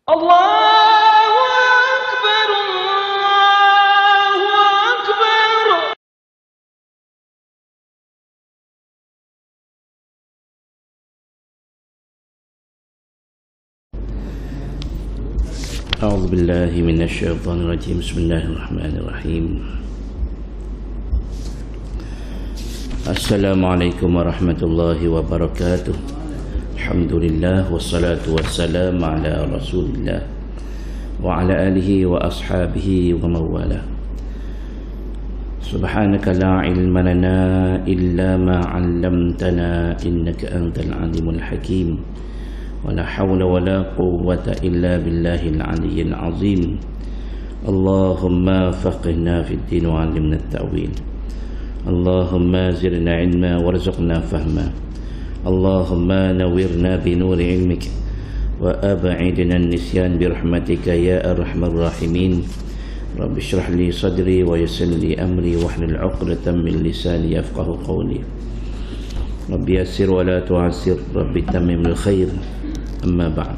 Allahu Akbar, Allahu Akbar. A'udzu billahi minasyaitonir rajim. Bismillahirrahmanirrahim. Assalamualaikum warahmatullahi wabarakatuh. Alhamdulillah wassalatu wassalamu ala Rasulillah wa ala alihi wa ashabihi wa mawala. Subhanaka la ilma lana illa ma 'allamtana innaka antal alimul hakim. ولا حول ولا قوة إلا بالله العلي العظيم. اللهم فقهنا في الدين وعلمنا التأويل. اللهم زرنا علما وارزقنا فهما. اللهم نورنا بنور علمك وأبعدنا النسيان برحمتك يا أرحم الراحمين. رب اشرح لي صدري ويسر لي أمري واحلل عقدة من لساني يفقه قولي. رب يسر ولا تعسر. رب تمم الخير. Amma ba'd.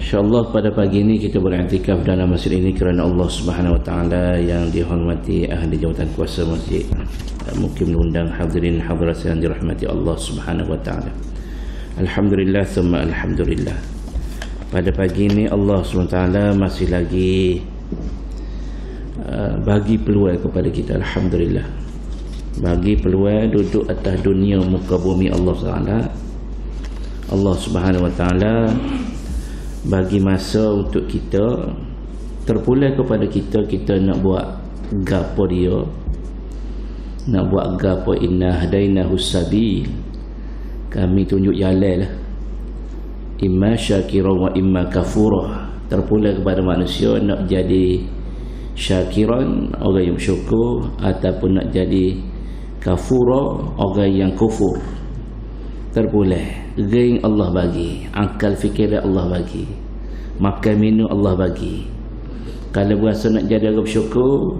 InsyaAllah pada pagi ini kita beriktikaf dalam masjid ini kerana Allah Subhanahu Wa Taala yang dihormati ahli jawatan kuasa masjid. Mungkin mengundang hadirin hadirat yang dirahmati Allah Subhanahu Wa Taala. Alhamdulillah thumma alhamdulillah. Pada pagi ini Allah Subhanahu Wa Taala masih lagi bagi peluang kepada kita. Alhamdulillah. Bagi peluang duduk atas dunia muka bumi Allah Taala. Allah Subhanahu Wa Taala bagi masa untuk kita, terpulang kepada kita nak buat gapo dia, nak buat gapo. Inna hadainahu sabil, kami tunjuk jalan lah, imma syakira wa imma kafura. Terpulang kepada manusia nak jadi syakiran, orang yang bersyukur, ataupun nak jadi kafura, orang yang kufur. Terpulang gain Allah bagi, akal fikiran Allah bagi, makan minum Allah bagi. Kalau berasa nak jadi orang bersyukur,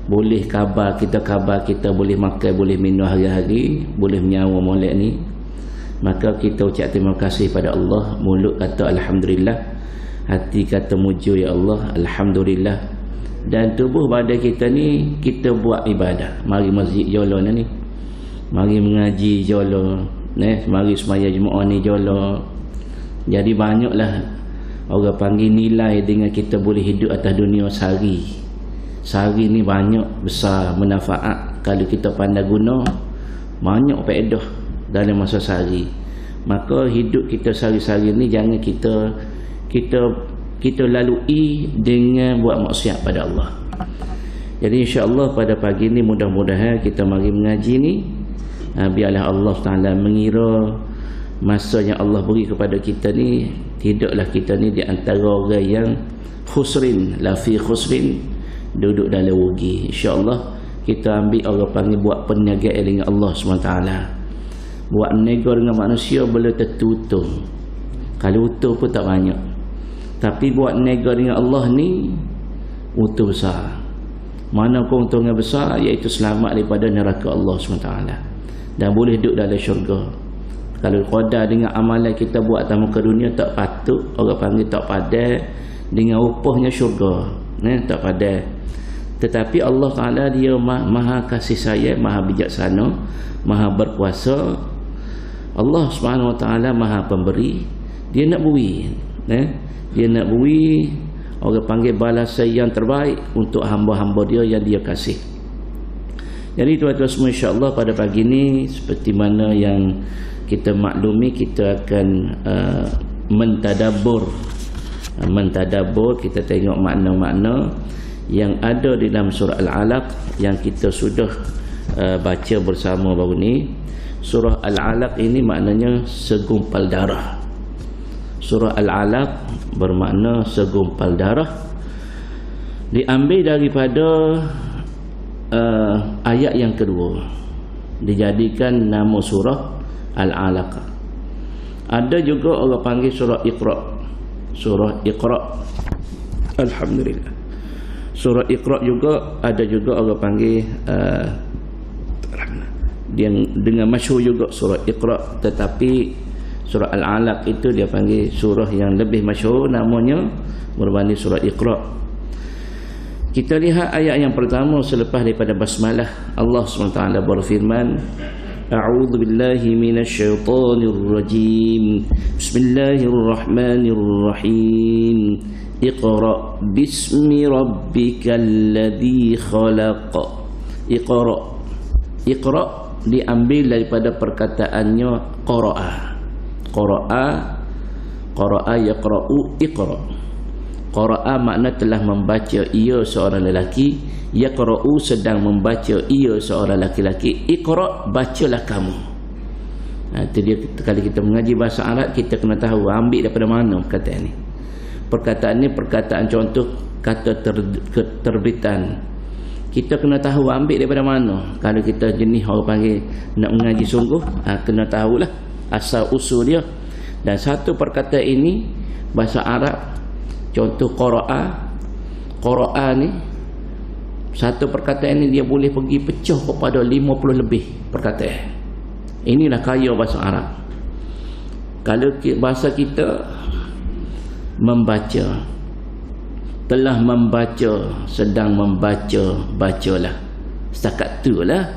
boleh khabar kita boleh makan, boleh minum hari-hari, boleh menyawa molek ni, maka kita ucap terima kasih pada Allah. Mulut kata alhamdulillah, hati kata muji ya Allah, alhamdulillah. Dan tubuh badan kita ni kita buat ibadah. Mari masjid jolo ni, mari mengaji jolo, mari semaya Jumaat ni jolo. Jadi banyaklah orang panggil nilai dengan kita boleh hidup atas dunia sehari. Sehari ni banyak besar manfaat kalau kita pandai guna, banyak faedah dalam masa sehari. Maka hidup kita sehari-hari ni jangan kita lalui dengan buat maksiat pada Allah. Jadi insya-Allah pada pagi ni mudah-mudahan kita mari mengaji ni, biarlah Allah Ta'ala mengira masa yang Allah beri kepada kita ni, tidaklah kita ni di antara orang yang khusrin, lafi khusrin, duduk dalam rugi. InsyaAllah kita ambil orang panggil buat perniagaan dengan Allah SWT. Buat nego dengan manusia boleh tertutup, kalau utuh pun tak banyak. Tapi buat nego dengan Allah ni utuh besar. Mana keuntungan besar, iaitu selamat daripada neraka Allah SWT, dan boleh duduk dalam syurga. Kalau qadar dengan amalan kita buat atas muka dunia, tak patut, orang panggil tak padan dengan upahnya syurga, tak padan. Tetapi Allah Ta'ala dia maha kasih sayang, maha bijaksana, maha berkuasa. Allah Subhanahu Wa Ta'ala maha pemberi. Dia nak beri, dia nak beri, orang panggil balasan yang terbaik untuk hamba-hamba dia yang dia kasih. Jadi tuan-tuan semua, insya-Allah pada pagi ini seperti mana yang kita maklumi, kita akan mentadabbur, kita tengok makna-makna yang ada di dalam surah Al-Alaq yang kita sudah baca bersama baru ni. Surah Al-Alaq ini maknanya segumpal darah. Surah Al-Alaq bermakna segumpal darah, diambil daripada ayat yang kedua, dijadikan nama surah Al-Alaq. Ada juga orang panggil surah Iqra. Surah Iqra, alhamdulillah. Surah Iqra juga ada juga orang panggil yang dengan masyhur juga surah Iqra, tetapi Surah Al-Alaq itu dia panggil surah yang lebih masyhur namanya berbanding surah Iqra. Kita lihat ayat yang pertama selepas daripada basmalah. Allah SWT berfirman, A'udzu billahi minasyaitonir rajim. Bismillahirrahmanirrahim. Iqra bismi rabbikal ladzi khalaq. Iqra. Iqra diambil daripada perkataannya qara'a. Qara'a yaqra'u iqra. Qara'a makna telah membaca ia seorang lelaki, yaqra'u sedang membaca ia seorang laki-laki. Iqra, bacalah kamu. Itu dia, kalau kita mengaji bahasa Arab kita kena tahu ambil daripada mana perkataan ni. Perkataan ni perkataan contoh kata terbitan. Kita kena tahu ambil daripada mana. Kalau kita jenis orang panggil nak mengaji sungguh, kena tahulah asal usul dia. Dan satu perkataan ini bahasa Arab contoh qara'a ni satu perkataan ini dia boleh pergi pecah kepada 50 lebih perkataan. Inilah kaya bahasa Arab. Kalau bahasa kita membaca, telah membaca, sedang membaca, bacalah, setakat tu lah.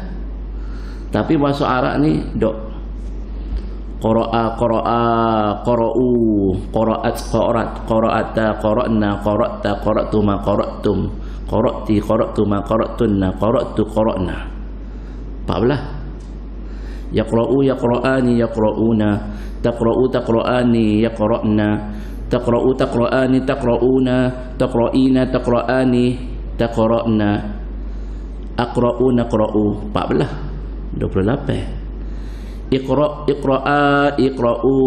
Tapi bahasa Arab ni dok qara'a, qara'u, qara'ata, qara'na, qara'ta, qara'tuma, qara'tum, qara'ti, qara'tuma, qara'tunna, qara'tu, qara'na. 14. Yaqra'u, yaqra'ani, yaqra'una, taqra'u, taqra'ani, yaqra'na, taqra'u, taqra'ani, taqra'una, taqra'ina, taqra'ani, taqra'na, aqra'u, naqra'u. 14. 28. Iqra, iqra'a, iqra'u,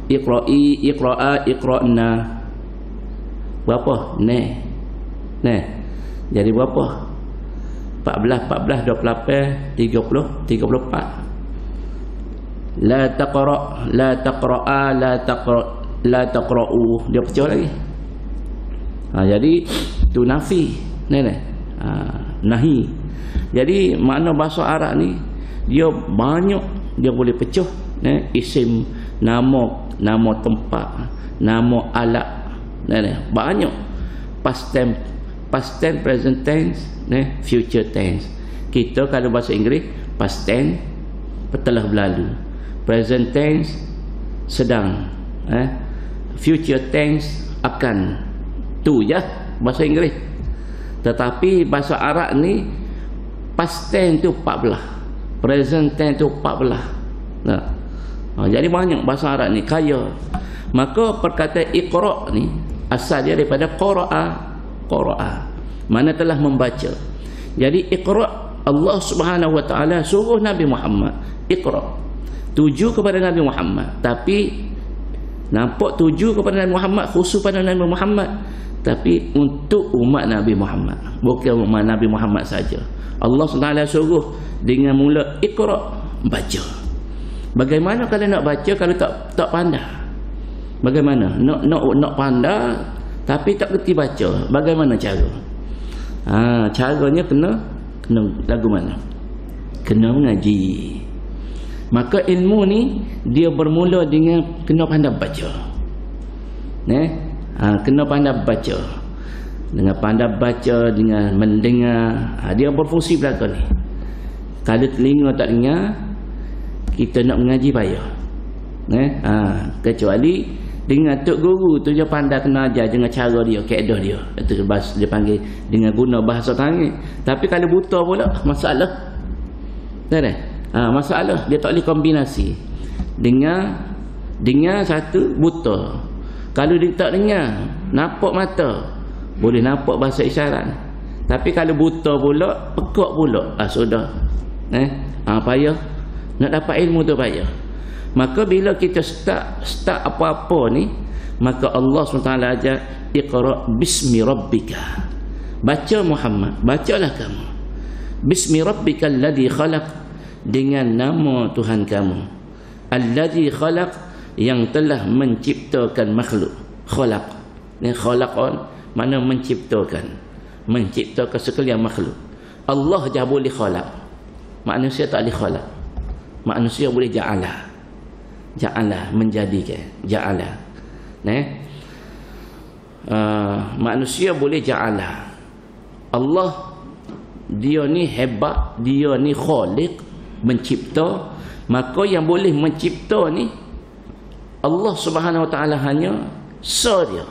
iqra'i, iqra'a, iqra'na. Berapa? Nah. Jadi berapa? 14, 28, 30, 34. La taqra', la taqra'a, la taqra'u. Dia pecah lagi. Jadi tu nafi. Nahi. Jadi makna bahasa Arab ni dia banyak, dia boleh pecah isim, nama tempat, nama alat, banyak. Past tense, present tense, future tense. Kita kalau bahasa Inggeris past tense telah berlalu, present tense sedang, future tense akan. Tu je bahasa Inggeris. Tetapi bahasa Arab ni past tense tu 14, present tense tu 14. Jadi banyak bahasa Arab ni kaya. Maka perkataan iqra' ni asal dia daripada qara'a, mana telah membaca. Jadi iqra' Allah Subhanahu wa taala suruh Nabi Muhammad iqra', tuju kepada Nabi Muhammad. Tapi nampak tuju kepada Nabi Muhammad, khusus pada Nabi Muhammad, tapi untuk umat Nabi Muhammad, bukan umat Nabi Muhammad saja. Allah SWT suruh dengan mula iqra', baca. Bagaimana kalau nak baca kalau tak pandai? Bagaimana nak pandai tapi tak kerti baca? Bagaimana cara? Caranya kena lagu mana? Kena mengaji. Maka ilmu ni dia bermula dengan kena pandai baca. Kena pandai baca. Dengan pandai baca, dengan mendengar, dia berfungsi belakang ni. Kalau telinga tak dengar, kita nak mengaji payah. Kecuali dengan tok guru tu dia pandai kena ajar dengan cara dia, kaedah dia. Itu dia panggil dengan guna bahasa tangan. Tapi kalau buta pula masalah. Masalah dia tak boleh kombinasi. Dengar satu, buta. Kalau dia tak dengar, nampak mata, boleh nampak bahasa isyarat. Tapi kalau buta pula, pekak pula, sudah. Payah. Nak dapat ilmu tu payah. Maka bila kita start apa-apa ni, maka Allah SWT ajar iqra' bismi rabbika. Baca Muhammad, bacalah kamu. Bismi rabbika alladhi khalaq, dengan nama Tuhan kamu. Alladhi khalaq, yang telah menciptakan makhluk. Khalaq. Ni khalaqan mana menciptakan. Menciptakan sekalian makhluk. Allah je boleh khalaq. Manusia tak boleh khalaq. Manusia boleh ja'alah. Ja'ala, menjadikan. Ja'ala. Manusia boleh ja'ala. Allah, dia ni hebat, dia ni khaliq, mencipta. Maka yang boleh mencipta ni Allah Subhanahu Wa Taala hanya sahaja.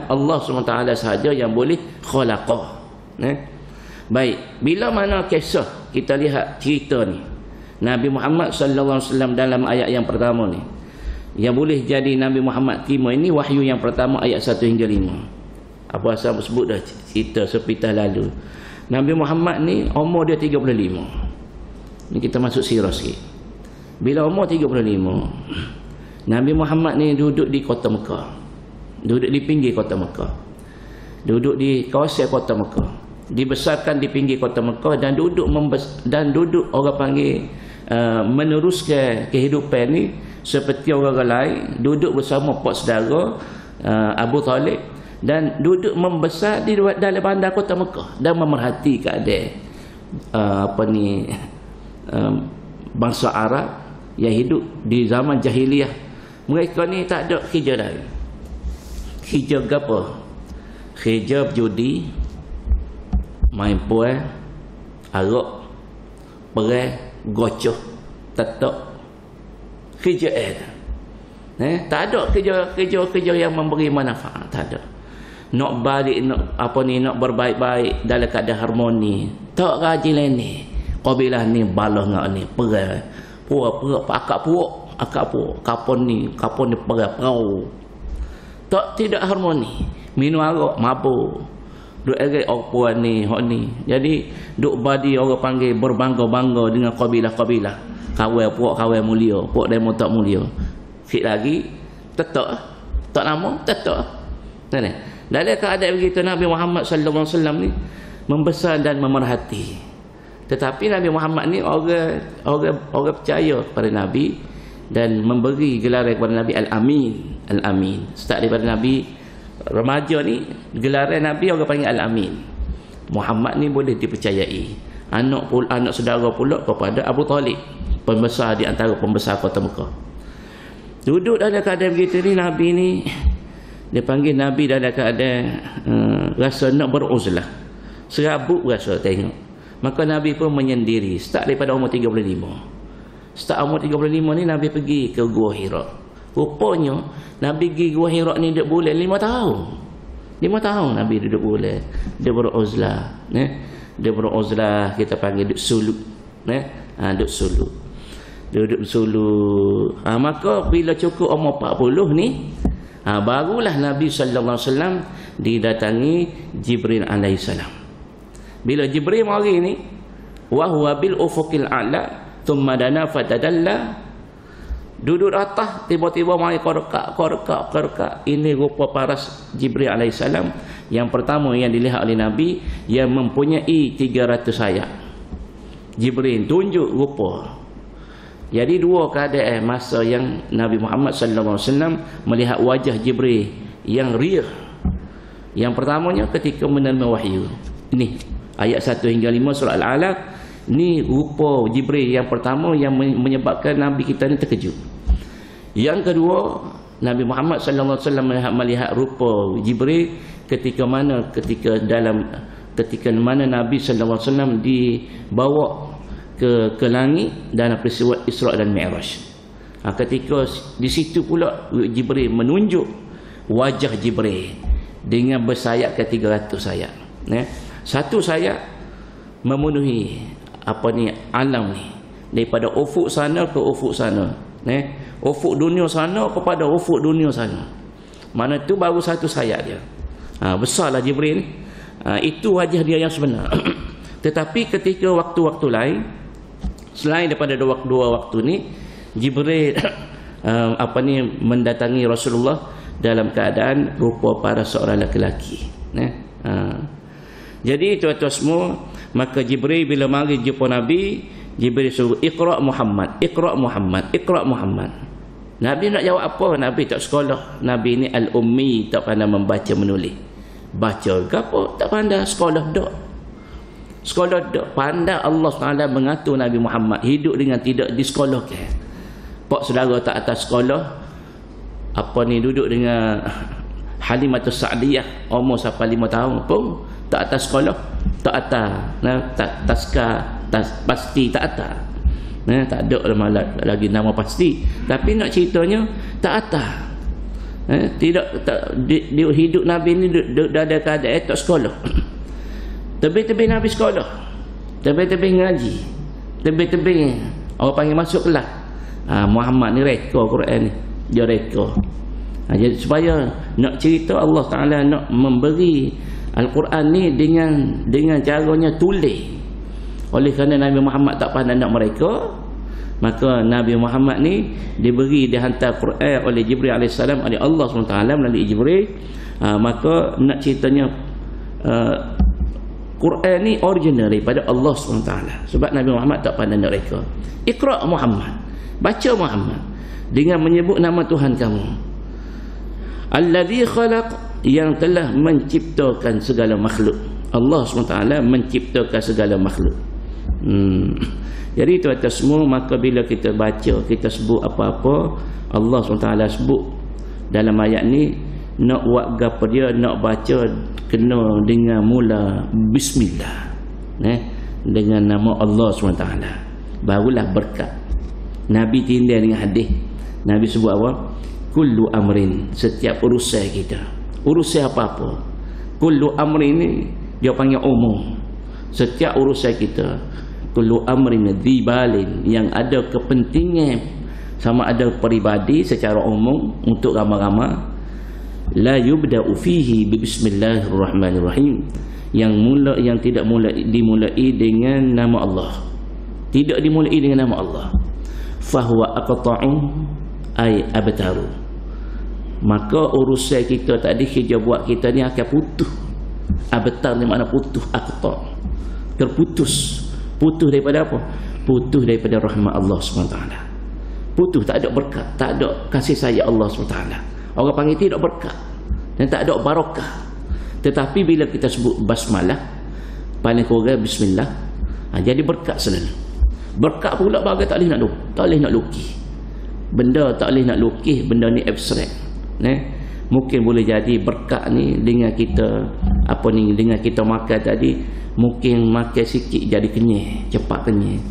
Allah Subhanahu Wa Taala sahaja yang boleh khalaqah. Baik, bila mana kisah kita lihat cerita ni, Nabi Muhammad sallallahu alaihi wasallam dalam ayat yang pertama ni, yang boleh jadi Nabi Muhammad terima ini wahyu yang pertama ayat 1 hingga 5. Apa asal sebut dah cerita sepitah lalu. Nabi Muhammad ni umur dia 35. Ni kita masuk sirah sikit. Bila umur 35, Nabi Muhammad ni duduk di kota Mekah. Duduk di pinggir kota Mekah. Duduk di kawasan kota Mekah. Dibesarkan di pinggir kota Mekah dan duduk orang panggil meneruskan kehidupan ni seperti orang lain, duduk bersama pak saudara Abu Talib dan duduk membesar di dalam bandar kota Mekah dan memerhati keadaan bangsa Arab yang hidup di zaman jahiliah. Mereka ni tak ada kerja lain. Kerja apa? Kerja berjudi, main puan, arak, perang, gocoh, tetok. Kerja tak ada kerja yang memberi manfaat, tak ada. Nak balik, nak berbaik-baik dalam keadaan harmoni. Tak rajin ni. Kabilah ni balah ngak ni perang. Puak akak puak, kapon ni perang perau. Tidak harmoni. Minum arak, mabuk. Duk erat orang puan ni, hok ni. Jadi duk badi orang panggil berbangga-bangga dengan kabilah-kabilah. Kawai puak, kawai mulia, puak demo tak mulia. Sikit lagi tetak. Tak lama tetak. Dalam keadaan begitu Nabi Muhammad sallallahu alaihi wasallam ni membesar dan memerhati. Tetapi Nabi Muhammad ni orang percaya kepada Nabi dan memberi gelaran kepada Nabi Al-Amin. Al-Amin. Start daripada Nabi remaja ni, gelaran Nabi orang panggil Al-Amin. Muhammad ni boleh dipercayai. Anak saudara pula kepada Abu Talib, pembesar di antara pembesar kota Mekah. Duduk dalam keadaan begitu ni, Nabi ni dia panggil Nabi dalam keadaan rasa nak beruzlah. Serabut rasa tengok. Maka Nabi pun menyendiri. Start daripada umur 35. Start umur 35 ni Nabi pergi ke Gua Hira. Rupanya Nabi pergi Gua Hira ni duduk bulan 5 tahun. 5 tahun Nabi duduk bulan. Dia beruzlah. Dia beruzlah, kita panggil duduk suluk. Duduk suluk. Duduk suluk. Maka bila cukup umur 40 ni, barulah Nabi sallallahu alaihi wasallam didatangi Jibril alaihissalam. Bila Jibril mari ni, wa huwa bil ufuqil a'la thumma dana fatadalla, duduk atas tiba-tiba mari korkak. Ini rupa paras Jibril alaihissalam yang pertama yang dilihat oleh Nabi, yang mempunyai 300 sayap. Jibril tunjuk rupa. Jadi dua keadaan masa yang Nabi Muhammad sallallahu alaihi wasallam melihat wajah Jibril yang riah. Yang pertamanya ketika menerima wahyu. Ini ayat 1 hingga 5 surah Al-Alaq. Ni rupa Jibril yang pertama yang menyebabkan Nabi kita ni terkejut. Yang kedua, Nabi Muhammad sallallahu alaihi wasallam melihat rupa Jibril ketika mana Nabi sallallahu alaihi wasallam dibawa ke langit dalam peristiwa Isra dan Mi'raj. Ketika di situ pula Jibril menunjuk wajah Jibril dengan bersayap ke 300 sayap. Satu sayap memenuhi alam ni, daripada ufuk sana ke ufuk sana, ufuk dunia sana kepada ufuk dunia sana. Mana tu baru satu sayap dia. Besarlah Jibril. Itu wajah dia yang sebenar. Tetapi ketika waktu-waktu lain, selain daripada dua waktu ni, Jibril mendatangi Rasulullah dalam keadaan rupa para seorang lelaki. Jadi tuan-tuan semua, maka Jibril bila mari jumpa Nabi, Jibril suruh Iqra' Muhammad, Iqra' Muhammad, Iqra' Muhammad. Nabi nak jawab apa? Nabi tak sekolah. Nabi ni al-ummi, tak pandai membaca menulis. Baca ke apa? Tak pandai. Sekolah dak. Sekolah dak. Pandai Allah SWT mengatur Nabi Muhammad hidup dengan tidak disekolahkan. pak saudara tak atas sekolah, apa ni duduk dengan Halimatus Sa'diyah umur sampai 5 tahun pun tak atas sekolah, tak atas pasti tak atas. Tak ada lagi nama pasti, tapi nak ceritanya tak atas. Tidak dia hidup Nabi ni dah ada keadaan tak sekolah. Tebing-tebing Nabi sekolah, tebing-tebing ngaji, tebing-tebing orang panggil masuk kelas. Muhammad ni reka Quran ni, dia reka. Jadi supaya nak cerita Allah Ta'ala nak memberi Al-Quran ni dengan caranya tulis. Oleh kerana Nabi Muhammad tak pandai nak mereka, maka Nabi Muhammad ni diberi, dihantar Quran oleh Jibril AS, oleh Allah SWT melalui Jibril. Maka nak ceritanya Quran ni original daripada Allah SWT. Sebab Nabi Muhammad tak pandai nak reka. Iqra' Muhammad, baca Muhammad dengan menyebut nama Tuhan kamu, Alladhi khalaq, yang telah menciptakan segala makhluk. Allah SWT menciptakan segala makhluk. Jadi itu atas semua, maka bila kita baca, kita sebut apa-apa, Allah SWT sebut dalam ayat ni, nak buat gapo dia, nak baca kena dengan mula bismillah, dengan nama Allah SWT, barulah berkat. Nabi tindak dengan hadis, Nabi sebut apa? Kullu amrin, setiap urusan kita, urusan apa-apa, kullu amrin ni dia panggil umum. Setiap urusan kita, kullu amrin dzibalin, yang ada kepentingan, sama ada peribadi secara umum untuk ramai-ramai, la yubda'u fihi bi bismillahirrahmanirrahim, yang tidak dimulai dengan nama Allah, tidak dimulai dengan nama Allah, fahuwa aqta'u ay abtaru, maka urusan kita tadi, kerja buat kita ni akan putus. Abtar ni makna putus, aqta', terputus. Putus daripada apa? Putus daripada rahmat Allah SWT. Putus, tak ada berkat, tak ada kasih sayang Allah SWT. Orang panggil tidak berkat dan tak ada barakah. Tetapi bila kita sebut basmalah, paling kurang bismillah, jadi berkat selalu. Berkat pula bagai tak boleh nak lukis. Benda tak boleh nak lukis, benda ni abstrak. Mungkin boleh jadi berkat ni dengan kita dengan kita makan tadi, mungkin makan sikit jadi kenyang, cepat kenyang.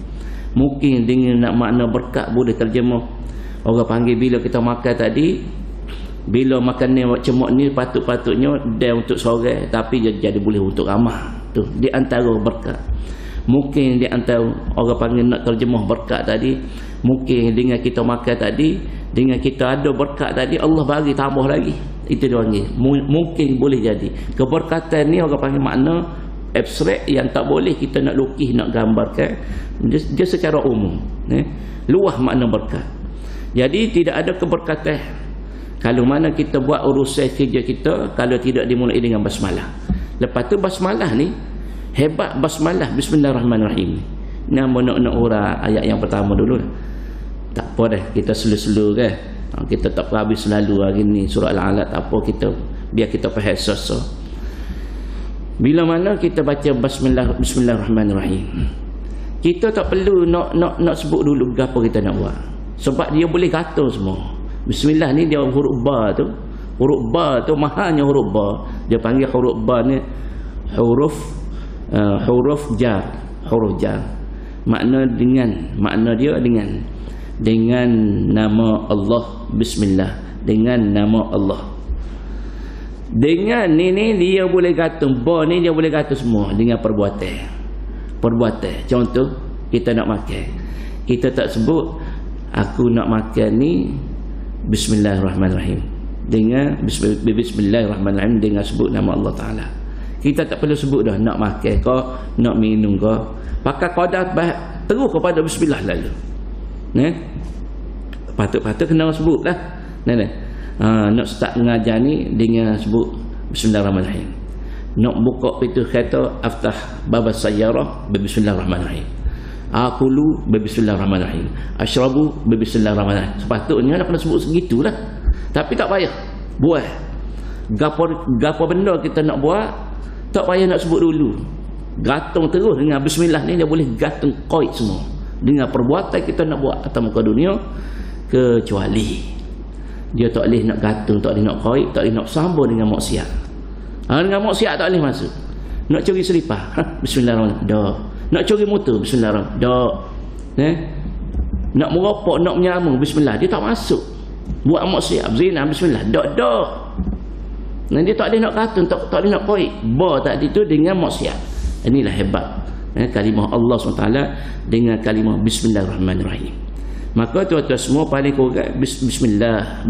Mungkin dengan nak makna berkat boleh terjemah, orang panggil bila kita makan tadi, bila makan ni cemok ni patut-patutnya dia untuk seorang, tapi jadi boleh untuk ramah. Tu di antara berkat. Mungkin di antara orang panggil nak terjemah berkat tadi, mungkin dengan kita makan tadi, dengan kita ada berkat tadi, Allah bagi tambah lagi. Itu dia panggil. Mungkin boleh jadi. Keberkatan ni orang panggil makna abstrak, yang tak boleh kita nak lukis, nak gambarkan. Dia secara umum. Luah makna berkat. Jadi tidak ada keberkatan kalau mana kita buat urusan kerja kita kalau tidak dimulai dengan basmalah. Lepas tu basmalah ni hebat, basmalah, bismillahirrahmanirrahim. Nama nak urang ayat yang pertama dulu. Tak apa dah, kita selu-selu kan. Kita tak habis selalu hari ni surah Al-Alaq, tak apa, kita biar kita faham sesuatu. Bila mana kita baca bismillahirrahmanirrahim, kita tak perlu nak sebut dulu apa kita nak buat. Sebab dia boleh kata semua. Bismillah ni dia huruf ba tu. Huruf ba tu mahalnya huruf ba. Dia panggil huruf ba ni huruf jar. Huruf jar. Makna dia dengan nama Allah, bismillah, dengan nama Allah. Dengan ni dia boleh kata, ba ni dia boleh kata semua dengan perbuatan. Contoh, kita nak makan, kita tak sebut aku nak makan ni bismillahirrahmanirrahim, dengan bismillahirrahmanirrahim, dengan sebut nama Allah Ta'ala. Kita tak perlu sebut dah nak makan ke, nak minum ke, pakai qadar terus kepada bismillah lalu. Patut-patut kena sebut lah. Nak start mengajar ni dengan sebut bismillahirrahmanirrahim. Nak buka pintu kereta, aftah babas sayyarah bismillahirrahmanirrahim. Akulu bismillahirrahmanirrahim. Ashrabu bismillahirrahmanirrahim. Sepatutnya nak kena sebut segitulah. Tapi tak payah buat. Gapo benda kita nak buat, tak payah nak sebut dulu. Gantung terus dengan bismillah ni, dia boleh gantung qaid semua. Dengan perbuatan kita nak buat atas muka dunia, kecuali dia tak boleh nak gantung, tak boleh nak koik, tak boleh nak sambung dengan maksiat. Dengan maksiat tak boleh masuk. Nak curi selipar, bismillahirrahmanirrahim, dah. Nak curi motor, bismillahirrahmanirrahim, dah. Nak merokok, nak menyamung, bismillah, dia tak masuk. Buat maksiat, zina, bismillah, dah. Dan dia tak boleh nak gantung, tak boleh nak koik. Tadi tu dengan maksiat. Inilah hebat kalimah Allah SWT dengan kalimah bismillahirrahmanirrahim. Maka tuan-tuan semua paling kurang bismillah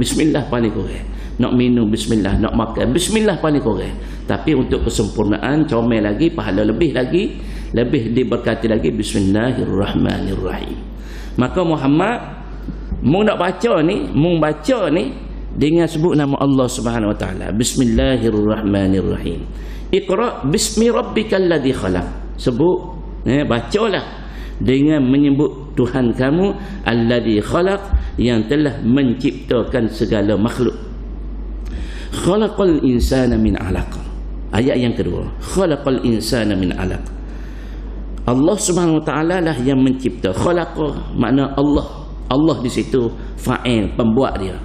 paling kurang. Nak minum bismillah, nak makan bismillah paling kurang. Tapi untuk kesempurnaan comel lagi, pahala lebih lagi, lebih diberkati lagi, bismillahirrahmanirrahim. Maka Muhammad mu nak baca ni dengan sebut nama Allah Subhanahu wa taala, bismillahirrahmanirrahim. Iqra bismi rabbikal ladzi khalaq. Sebut, bacalah dengan menyebut Tuhan kamu alladzi khalaq, yang telah menciptakan segala makhluk. Khalaqal insana min 'alaq. Ayat yang kedua, khalaqal insana min 'alaq. Allah Subhanahu wa taala lah yang mencipta. Khalaqa makna Allah di situ fa'il, pembuat dia.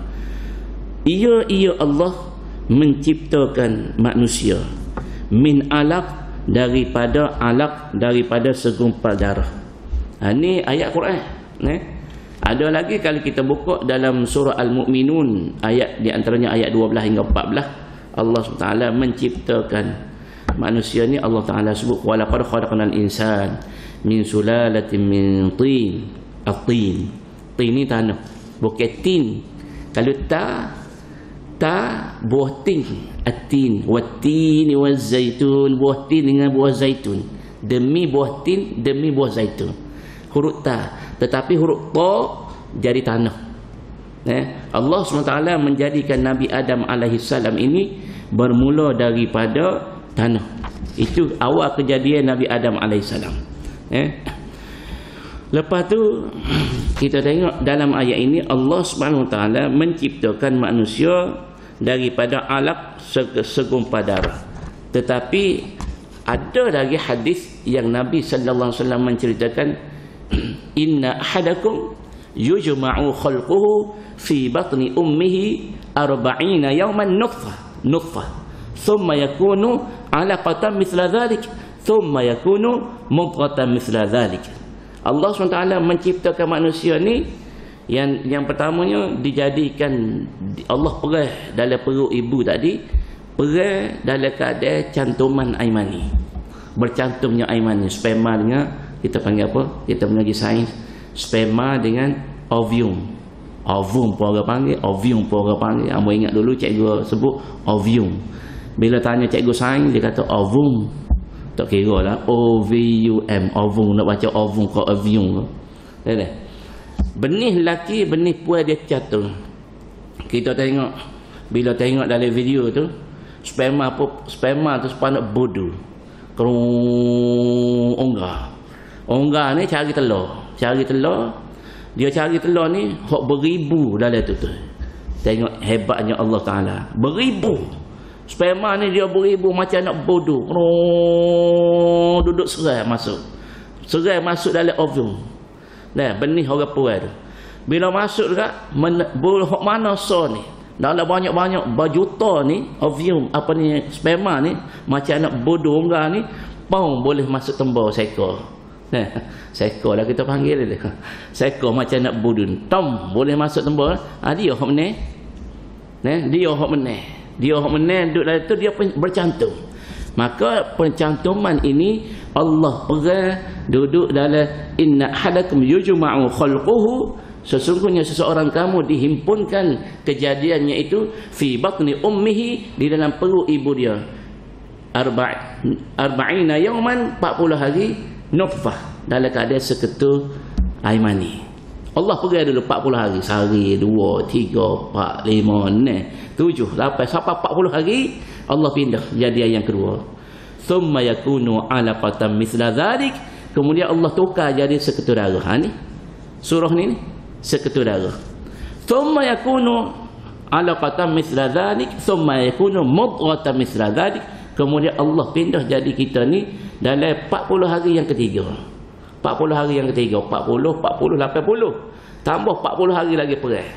Ia Allah menciptakan manusia min 'alaq, daripada segumpal darah. Ini ayat Quran. Ada lagi kalau kita buka dalam surah Al-Mu'minun, ayat di antaranya ayat 12 hingga 14, Allah SWT menciptakan manusia ni. Allah Ta'ala sebut walaqad khalaqnal insan min sulalatin min tin. At-tin, tin ni tanah, bukan tin. Kalau buah tin, at-tin, wat-tin waz-zaitun, buah tin dengan buah zaitun, demi buah tin, demi buah zaitun. Huruf ta, tetapi huruf ta jadi tanah. Allah SWT menjadikan Nabi Adam alaihissalam ini bermula daripada tanah. Itu awal kejadian Nabi Adam alaihissalam. Lepas tu kita tengok dalam ayat ini Allah Subhanahu wa taala menciptakan manusia daripada alaq, segumpal darah. Tetapi ada lagi hadis yang Nabi sallallahu alaihi wasallam menceritakan, inna ahadakum yujma'u khalquhu fi batni ummihi 40 yawman nutfah thumma yakunu 'alaqatan mithla dhalik thumma yakunu mudghatan mithla dhalik. Allah SWT menciptakan manusia ni, yang pertamanya dijadikan Allah perah dalam perut ibu tadi, perah dalam keadaan cantuman air mani, bercantumnya air mani, sperma dengan, kita panggil apa? Kita mengaji sains, sperma dengan ovum. Ovum pun orang panggil, ovium pun orang panggil. Amba ingat dulu cikgu sebut ovium. Bila tanya cikgu sains, dia kata ovum. Tak kira lah, O-V-U-M, ovum. Nak baca ovum ke ovium ke. Benih lelaki, benih puan dia catur. Kita tengok, bila tengok dalam video tu, sperma tu sepanak bodoh. Kerung Onggar ni cari telur. Dia cari telur ni hok beribu dalam tu. Tengok hebatnya Allah Ta'ala. Beribu. Sperma ni dia beribu macam nak bodoh. Duduk serai masuk. Serai masuk dalam ovum. Benih orang puan tu. Bila masuk dekat hok mana so ni. Dalam banyak-banyak berjuta ni ovum, apa ni, sperma ni macam nak bodoh onggar ni, boleh masuk tembok seekor. Seekor lah kita panggil dia. Seekor macam nak budun, boleh masuk tembok. Dia hok meneh. Dia hok meneh duduk dalam tu, dia bercantum. Maka pencantuman ini Allah perah duduk dalam inna ahadakum yujma'u khalquhu, sesungguhnya seseorang kamu dihimpunkan kejadiannya itu fi batni ummihi, di dalam perut ibu dia, 40 yawman, 40 hari, nutfah, dalam keadaan seketul air mani. Allah pergi dulu 40 hari, sehari, 2, 3, 4, 5, 6, 7, 8, sampai 40 hari Allah pindah jadi yang kedua. Thumma yakunu 'alaqatan mithla dhalik, kemudian Allah tukar jadi seketul darah. Ni surah ni seketul darah. Thumma yakunu 'alaqatan mithla dhalik thumma yakunu mudghatan mithla dhalik, kemudian Allah pindah jadi kita ni dalam 40 hari yang ketiga. 40 hari yang ketiga, 40, 80. tambah 40 hari lagi perang.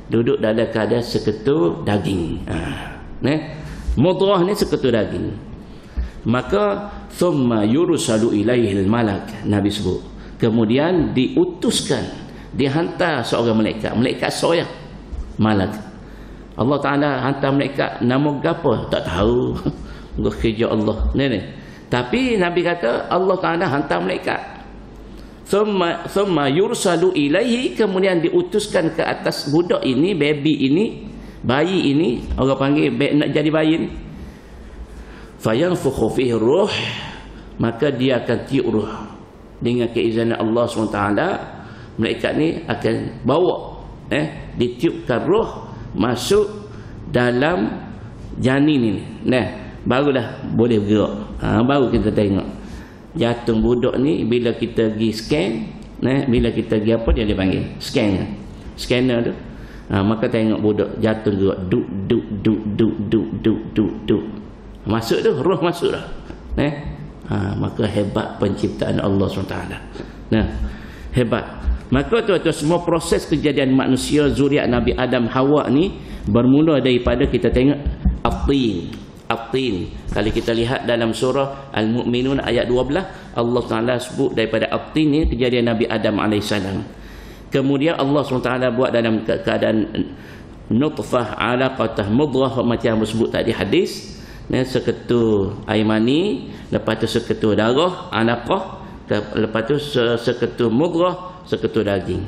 Duduk dalam keadaan seketul daging. Mudrah ni seketul daging. Maka thumma yursalu ilaihi al-malak, Nabi sebut. Kemudian diutuskan, dihantar seorang malaikat soyak malak. Allah Taala hantar malaikat, nama gapo tak tahu. Kerja Allah ni. Tapi Nabi kata Allah Taala hantar malaikat. Thumma yursalu ilaihi, kemudian diutuskan ke atas budak ini, baby ini, bayi ini, orang panggil nak jadi bayi ni. Fayanfukhu fihi ruh, maka dia akan tiup ruh dengan keizinan Allah SWT. Malaikat ni akan bawa ditiupkan roh masuk dalam janin ini. Barulah boleh bergerak. Baru kita tengok jantung budak ni bila kita pergi scan, bila kita pergi apa dia dipanggil? Scanner tu. Maka tengok budak jantung gerak duk duk duk duk duk duk duk duk. Masuk tu, roh masuk dah. Maka hebat penciptaan Allah SWT. Hebat. Maka tuan-tuan, semua proses kejadian manusia zuriat Nabi Adam Hawa ni bermula daripada kita tengok At-Tin. Kalau kita lihat dalam surah Al-Mu'minun ayat 12, Allah Taala sebut daripada At-Tin ni kejadian Nabi Adam AS. Kemudian Allah SWT buat dalam keadaan nutfah, alaqatah, mudrah, macam yang sebut tadi hadis. Seketul air mani, lepas tu seketul darah, alaqah, lepas tu seketul mudrah, seketul daging.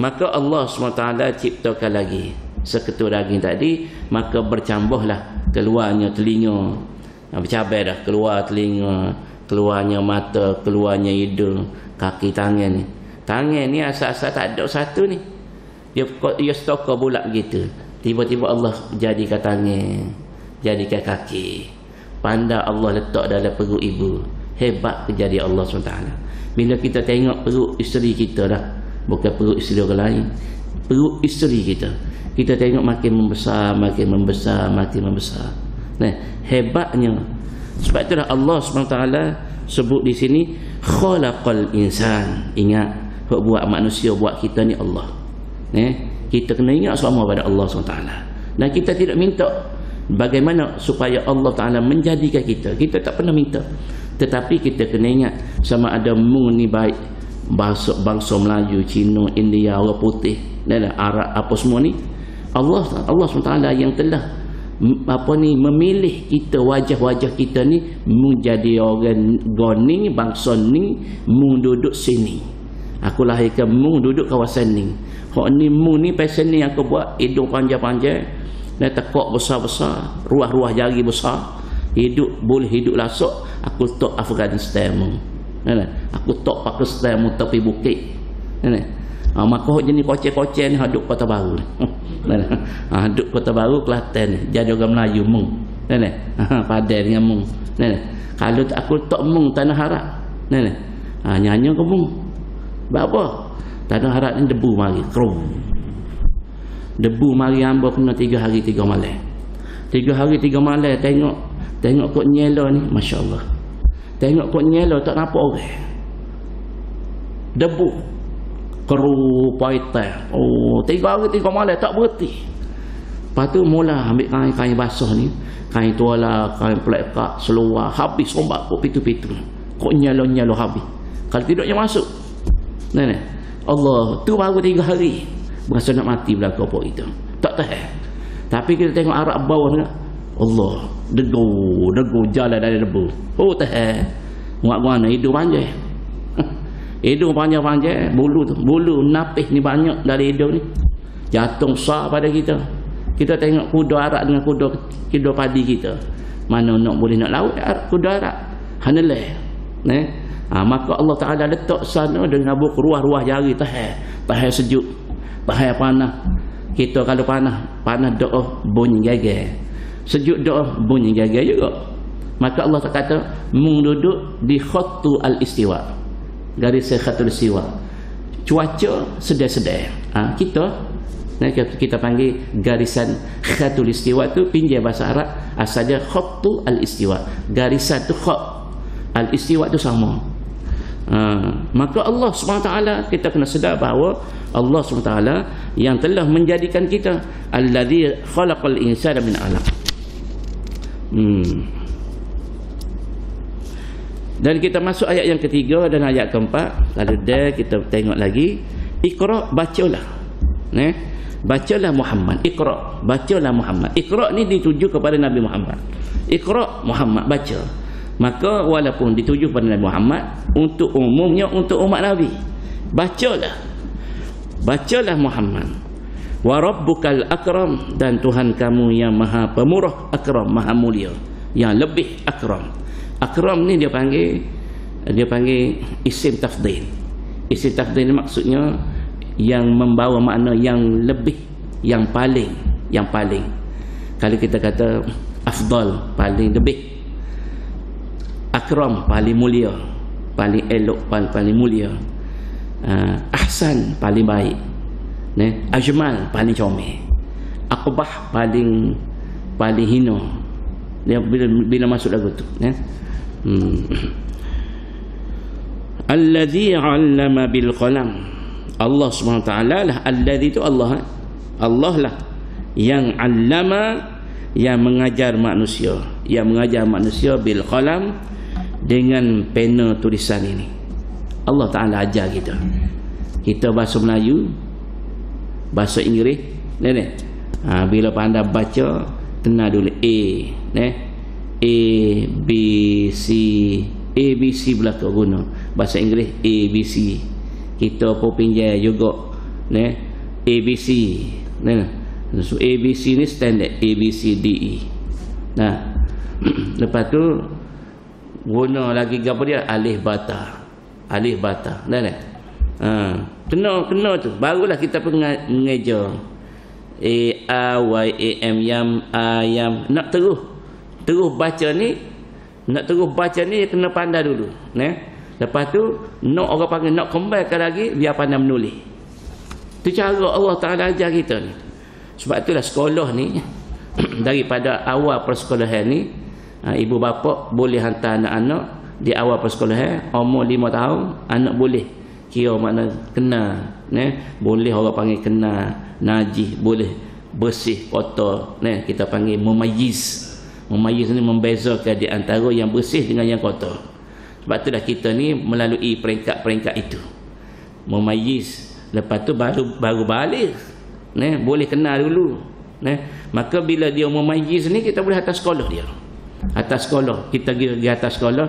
Maka Allah SWT ciptakan lagi seketul daging tadi, maka bercambahlah keluarnya telinga, bercabai dah, keluar telinga, keluarnya mata, keluarnya hidung, kaki, tangan ni. Tangan ni asal-asal tak ada satu ni, dia stokor bulat gitu. Tiba-tiba Allah jadikan tangan, jadikan kaki. Pandai Allah letak dalam perut ibu. Hebat kejadian Allah SWT. Bila kita tengok perut isteri kita dah, bukan perut isteri orang lain, perut isteri kita, kita tengok makin membesar, makin membesar, makin membesar. Hebatnya. Sebab itulah Allah SWT sebut di sini khalaqal insan. Ingat, buat manusia, buat kita ni Allah. Kita kena ingat semua pada Allah SWT. Dan kita tidak minta bagaimana supaya Allah Ta'ala menjadikan kita. Kita tak pernah minta. Tetapi kita kena ingat, sama ada mu ni baik bangsa Melayu, Cina, India, orang putih, Arab, apa semua ni, Allah SWT yang telah memilih kita, wajah-wajah kita ni menjadi orang goni, bangsa ni, mu duduk sini. Aku lahirkan mu duduk kawasan ni. Hak ni mu ni pasal ni aku buat hidung panjang-panjang, dan tekak besar-besar, ruah-ruah jari besar, boleh hidup lasuk. Aku tok Afghanistan mu, aku tok Pakistan mu, tepi bukit. Maka hak jenis kocek-kocek ni duduk Kota Baru. Duduk Kota Baru Kelantan, jadi orang Melayu mu, padan dengan mu. Kalau aku tok mu tanah harap, nyanyi ke mu, apa tanah harap ni debu mari kerum. Debu mari hamba kena 3 hari 3 malam. 3 hari 3 malam tengok kok nyela ni, masya-Allah. Tengok kok nyela tak nampak orang. Debu keru paitai. 3 hari 3 malam tak berhenti. Lepas tu mula ambil kain basah ni, kain tuala, kain pelekak, seluar, habis sombak kok pitu-pitu. Kok nyela habis. Kalau tidak dia masuk. Allah, tu baru 3 hari. Berasa nak mati belakang apa itu. Tak tahan. Tapi kita tengok Arab bawah ni, Allah, degu jalan dari debu. Tahan. Muat mana hidung panjang. Hidung panjang-panjang, bulu napih ni banyak dari hidung ni. Jantung besar pada kita. Kita tengok kuda Arab dengan kuda padi kita. Mana nak boleh nak laut kuda Arab. Hanalah. Maka Allah Ta'ala letak sana dengan ruah-ruah jari, tahan sejuk, tahan panas. Kita kalau panas doa bunyi gagal, sejuk doa bunyi gagal juga. Maka Allah kata mung duduk di khattu al-istiwa, garis khatul istiwa, cuaca sedar-sedar. Kita panggil garisan khatul istiwa tu, pinjam bahasa Arab asalnya khattu al-istiwa. Garisan tu khat, al-istiwa tu sama. Maka Allah SWT kita kena sedar bahawa Allah SWT yang telah menjadikan kita alladzi khalaqal insana min 'alaq. Dan kita masuk ayat yang ketiga dan ayat keempat. Kalau dah kita tengok lagi, Iqra, bacalah. Bacalah Muhammad. Iqra, bacalah Muhammad. Iqra ni dituju kepada Nabi Muhammad. Iqra Muhammad, baca. Maka walaupun dituju kepada Nabi Muhammad, untuk umumnya untuk umat Nabi, bacalah. Bacalah Muhammad. Wa rabbukal akram, dan Tuhan kamu yang maha pemurah, akram, maha mulia, yang lebih akram. Akram ni dia panggil isim tafdhil. Isim tafdhil ni maksudnya yang membawa makna yang lebih, yang paling. Kalau kita kata afdal, paling lebih, akram paling mulia, paling elok, paling mulia, ahsan paling baik, ajmal paling comel, aqbah paling hina. Dia bila masuk lagu tu, alladzi 'allama bil qalam. Allah SWT lah alladzi, itu Allah lah yang 'allama, yang mengajar manusia, bil qalam, dengan pena tulisan ini. Allah Ta'ala ajar kita. Kita bahasa Melayu, bahasa Inggeris, bila pandai baca, kenal dulu A, B, C, ABC belakang guna. Bahasa Inggeris ABC. Kita pun pinjam juga ABC. So ABC ni standard ABCDE. Lepas tu guna lagi apa dia, alif bata. Kena tu barulah kita pun mengeja A Y A M yam ayam. Nak terus baca ni, kena pandai dulu. Lepas tu nak orang panggil, nak kembalikan lagi, biar pandai menulis. Tu cara Allah Ta'ala ajar kita ni. Sebab itulah sekolah ni daripada awal persekolahan ni, ibu bapa boleh hantar anak-anak di awal persekolahan, umur 5 tahun anak boleh kira makna kenal, boleh orang panggil kenal, najis, boleh bersih, kotor, kita panggil mumayyiz. Mumayyiz ni membezakan di antara yang bersih dengan yang kotor. Sebab itulah kita ni melalui peringkat-peringkat itu, mumayyiz. Lepas tu baru balik, boleh kenal dulu, maka bila dia mumayyiz ni, kita boleh atas sekolah dia. Atas sekolah, kita pergi atas sekolah,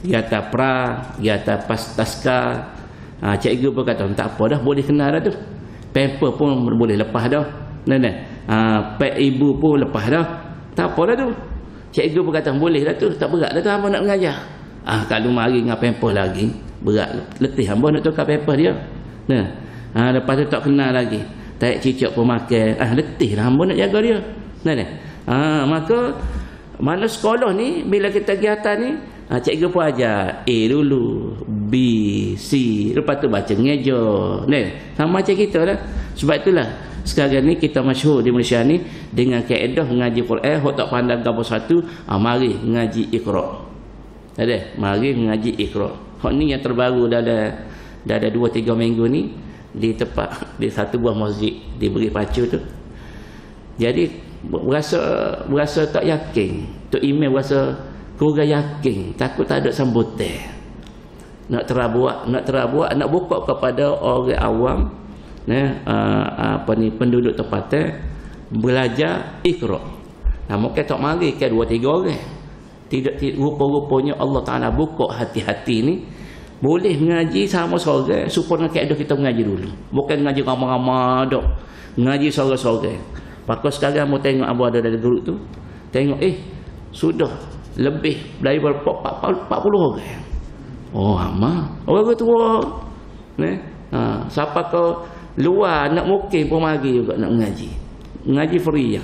pergi atas pra, pergi atas taska. Cikgu pun kata tak apa dah, boleh kenal dah tu. Pamper pun boleh lepas dah. Pek ibu pun lepas dah. Tak apa dah tu. Cikgu pun kata boleh dah tu, tak berat dah tu hamba nak mengajar. Kalau mari dengan pamper lagi, berat, letih hamba nak tukar pamper dia. Lepas tu tak kenal lagi, tarik cicak pun makan, letih lah hamba nak jaga dia. Maka mana sekolah ni, bila kita pergi atas ni, cikgu pun ajar A dulu, B, C, lepas tu baca ngeja. Sama macam kita lah. Sebab itulah sekarang ni kita masyhur di Malaysia ni dengan kaedah ngaji Quran. Hok tak pandai gambar satu, mari ngaji Iqra. Mari ngaji Iqra. Hok ni yang terbaru dah ada 2-3 minggu ni, di satu buah masjid diberi pacu tu. Jadi berasa tak yakin. Tok email berasa kurang yakin, takut tak ada sambutan. Nak terabuak, nak buka kepada orang awam, penduduk tempatan, belajar Iqra. Mungkin tak mari ke 2-3 orang. Tidak rupa-rupanya Allah Ta'ala buka hati-hati ni, boleh mengaji sama seorang, supaya kaedah kita mengaji dulu. Bukan mengaji ramai-ramai dok. Mengaji seorang-seorang. Maka sekarang mau tengok apa ada dalam grup tu, tengok sudah lebih daripada 40 orang. Amat orang tua. Siapa ke luar nak mungkin pun mari juga nak mengaji. Mengaji free ya.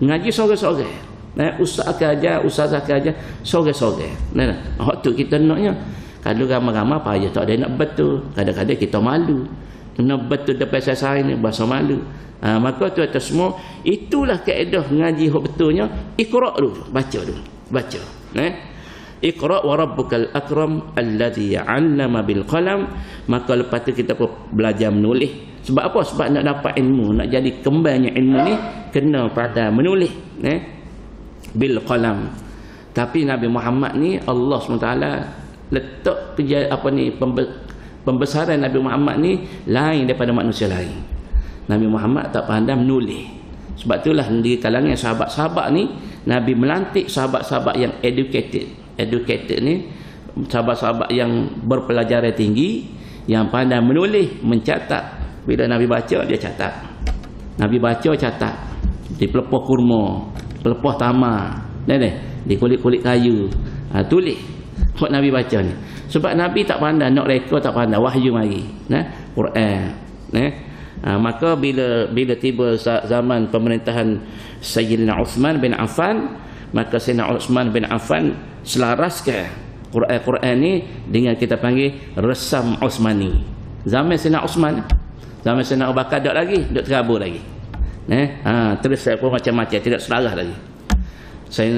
Mengaji seorang-seorang. Ustaz aja, seorang-seorang. Tu kita naknya. Kalau ramai-ramai payah tak ada nak betul. Kadang-kadang kita malu. Nak betul depan saya ni bahasa malu. Maka tu atas semua, itulah kaedah ngaji yang betulnya. Iqra dulu, baca dulu. Iqra wa rabbukal akram alladhi 'allama bil qalam. Maka lepas tu kita pun belajar menulis. Sebab apa? Sebab nak dapat ilmu, nak jadi kembangnya ilmu ni kena pada menulis, bil qalam. Tapi Nabi Muhammad ni Allah SWT letak pembesaran Nabi Muhammad ni lain daripada manusia lain. Nabi Muhammad tak pandai menulis. Sebab itulah di kalangan sahabat-sahabat ni Nabi melantik sahabat-sahabat yang educated ni, sahabat-sahabat yang berpelajaran tinggi, yang pandai menulis, mencatat. Bila Nabi baca, dia catat. Nabi baca, catat. Di pelepah kurma, pelepah tamar, di kulit-kulit kayu, tulis buat Nabi baca ni. Sebab Nabi tak pandai nak reka, tak pandai wahyu mari, Quran. Maka bila tiba zaman pemerintahan Sayyidina Uthman bin Affan, maka Sayyidina Uthman bin Affan selaraskan Quran ni dengan kita panggil resam Uthmani. Zaman Sayyidina Uthman, zaman Sayyidina Abu Bakar tak lagi, duk terabur lagi. Terus apa macam-macam, tidak selaras lagi.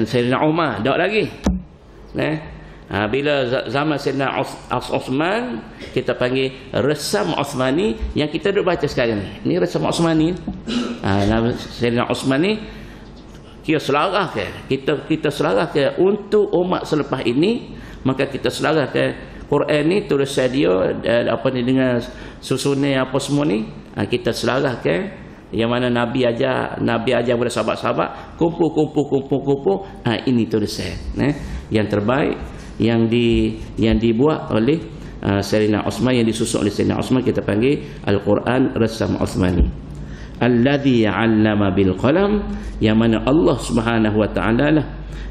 Sayyidina Umar tak lagi. Bila zaman Sayyidina Uthman, kita panggil resam Uthmani yang kita duk baca sekarang ni. Ini resam Uthmani. Sayyidina Uthman ni kita selarah ke? Kita selarah ke untuk umat selepas ini, maka kita selarah ke Quran ni tulisan dia dengan susunan apa semua ni, kita selarah ke yang mana Nabi ajar kepada sahabat-sahabat, kumpul. Ini tulisan yang terbaik yang dibuat oleh Sayyidina Uthman, yang disusun oleh Sayyidina Uthman, kita panggil Al-Quran Rasam Uthmani. Alladhi 'allama bil qalam, yang mana Allah Subhanahu wa taala lah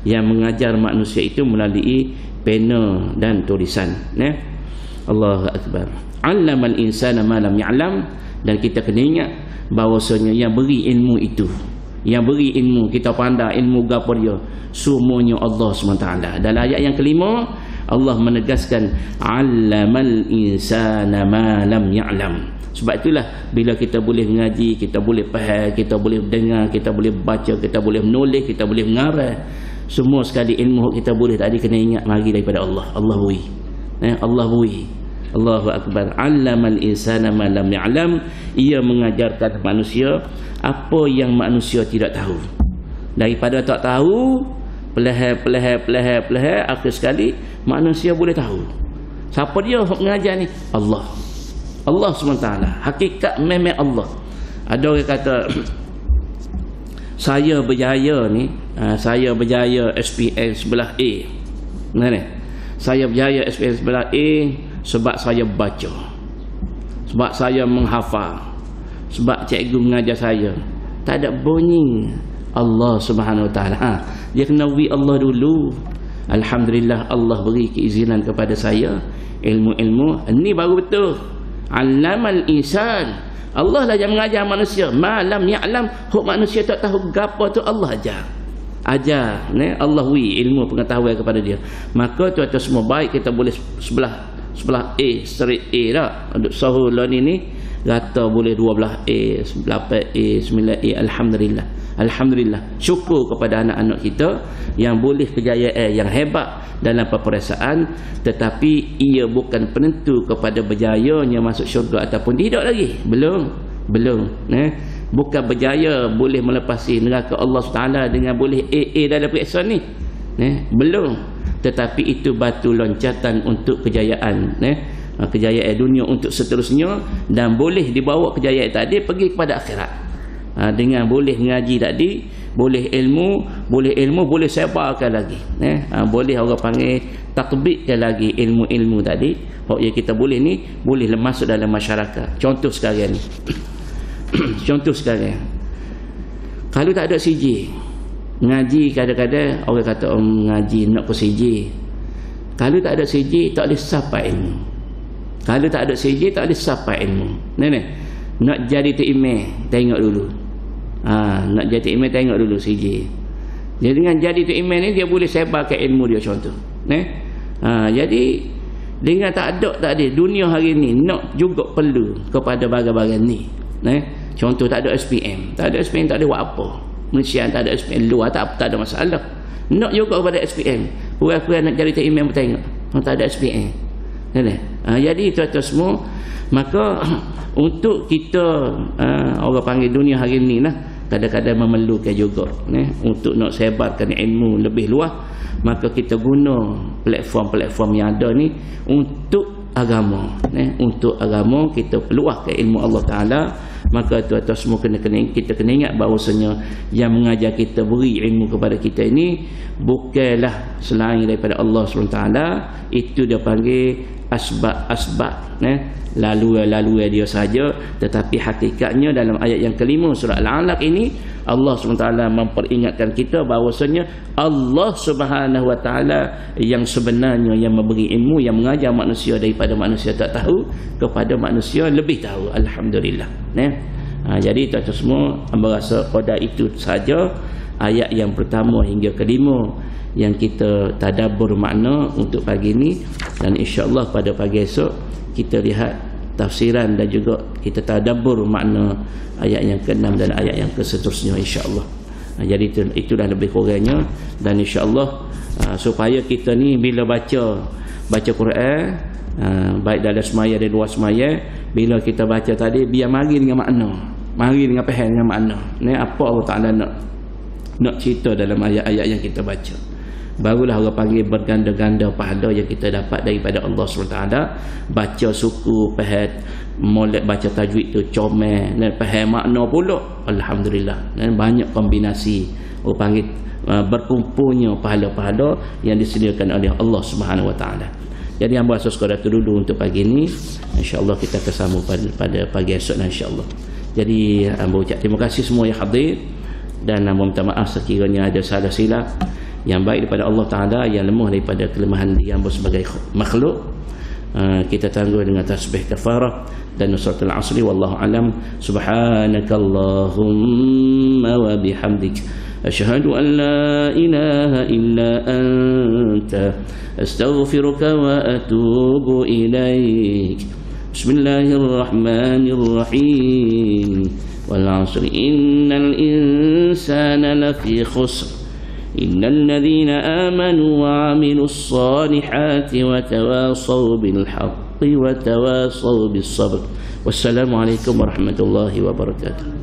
yang mengajar manusia itu melalui pena dan tulisan. Allahu akbar. 'Allamal insana ma lam ya'lam, dan kita kena ingat bahawasanya yang beri ilmu itu, yang beri ilmu, kita pandai ilmu gapo dia, semuanya Allah SWT. Dalam ayat yang kelima Allah menegaskan 'allamal insana ma lam ya'lam. Sebab itulah bila kita boleh mengaji, kita boleh faham, kita boleh dengar, kita boleh baca, kita boleh menulis, kita boleh mengarang, semua sekali ilmu kita boleh tadi kena ingat mari daripada Allah. Allah beri. Allah beri. Allahu akbar. 'Allamal insana ma lam ya'lam. Ia mengajarkan manusia apa yang manusia tidak tahu. Daripada tak tahu, pelahar, akhir sekali manusia boleh tahu. Siapa dia mengajar ni? Allah SWT. Hakikat memang Allah. Ada orang kata saya berjaya ni, saya berjaya SPM sebelah A. Saya berjaya SPM sebelah A sebab saya baca, sebab saya menghafal, sebab cikgu mengajar saya. Tak ada bunyi Allah Subhanahu Wa Taala. Dia kena wi Allah dulu. Alhamdulillah Allah beri keizinan kepada saya ilmu-ilmu ini baru betul. 'Allamal insan, Allah lah yang mengajar manusia. Malam ya'lam, hok manusia tak tahu gapo tu Allah ajar. Allah wi ilmu pengetahuan kepada dia. Maka tuan-tuan semua baik kita boleh sebelah A, straight A dah. Untuk sahur lah ni rata boleh 12A, 8A, 9A. Alhamdulillah. Syukur kepada anak-anak kita yang boleh kejayaan yang hebat dalam peperiksaan, tetapi ia bukan penentu kepada berjayanya masuk syurga ataupun tidak lagi. Belum. Bukan berjaya boleh melepasi neraka Allah SWT dengan boleh AA dalam peperiksaan ni. Belum. Tetapi itu batu loncatan untuk kejayaan, kejayaan dunia untuk seterusnya, dan boleh dibawa kejayaan tadi pergi kepada akhirat. Dengan boleh mengaji tadi, boleh ilmu boleh sebarkan lagi, boleh orang panggil tatbikkan lagi ilmu-ilmu tadi. Yang kita boleh ni boleh masuk dalam masyarakat. Contoh sekarang ni kalau tak ada CJ ngaji, kadang-kadang orang kata ngaji nak ke CJ. Kalau tak ada CJ tak boleh sampai ilmu. Kalau tak ada CJ tak boleh sampai ilmu. Nak jadi tok-imam tengok dulu. Nak jadi tok-imam tengok dulu CJ. Jadi dengan jadi tok-imam ni dia boleh sebarkan ilmu dia, contoh. Jadi dengan tak ada dunia hari ni nak juga perlu kepada barang-barang ni. Contoh tak ada SPM. Tak ada SPM tak ada buat apa. Malaysia tak ada SPM luar tak ada masalah. Nak juga kepada SPM. kurang-kurang nak cari tak email pun tengok. Tak ada SPM. Jadi tuan-tuan semua, maka untuk kita orang panggil dunia hari ni lah, kadang-kadang memerlukan juga untuk nak sebarkan ilmu lebih luas, maka kita guna platform-platform yang ada ni untuk agama. Untuk agama kita peluahkan ilmu Allah Ta'ala. Maka tuan-tuan semua kita kena ingat bahawasanya yang mengajar kita, beri ilmu kepada kita ini bukanlah selain daripada Allah SWT. Itu dia panggil asbab-asbab, lalu dia saja. Tetapi hakikatnya dalam ayat yang kelima surah Al-Alaq ini, Allah SWT memperingatkan kita bahawasanya Allah Subhanahu Wa Ta'ala yang sebenarnya yang memberi ilmu, yang mengajar manusia daripada manusia tak tahu kepada manusia lebih tahu. Alhamdulillah. Jadi tuan-tuan semua, hamba rasa pada itu saja ayat yang pertama hingga kelima yang kita tadabbur makna untuk pagi ini. Dan insya-Allah pada pagi esok kita lihat tafsiran dan juga kita tadabbur makna ayat yang ke-6 dan ayat yang seterusnya insya-Allah. Jadi itulah lebih kurangnya. Dan insya-Allah supaya kita ni bila baca Quran, baik dalam semaya dan luar semaya, bila kita baca tadi biar mari dengan makna, mari dengan faham dengan makna. Ni apa Allah Taala nak cerita dalam ayat-ayat yang kita baca. Barulah orang panggil berganda-ganda pahala yang kita dapat daripada Allah SWT. Baca suku, faham, molek baca tajwid tu comel, dan faham makna pula. Alhamdulillah. Dan banyak kombinasi orang panggil berkumpulnya pahala-pahala yang disediakan oleh Allah Subhanahu Wa Taala. Jadi hamba rasa sekadar itu dulu untuk pagi ini. InsyaAllah kita kesambung pada pagi esok insyaAllah. Jadi hamba ucap terima kasih semua yang hadir, dan hamba minta maaf sekiranya ada salah silap. Yang baik daripada Allah Ta'ala, yang lemah daripada kelemahan hamba sebagai makhluk. Kita tangguh dengan tasbih kafarah dan nusratul asri. Wallahu alam. Subhanakallahumma wa bihamdik, asyhadu an la ilaha illa anta, astaghfiruka wa atubu ilaik. Bismillahirrahmanirrahim. Wal 'asri innal insana lafi khusr innal ladzina amanu wa 'amilus solihati wa tawasaw bil haqqi wa tawasaw bis sabr. Wassalamu alaikum warahmatullahi wabarakatuh.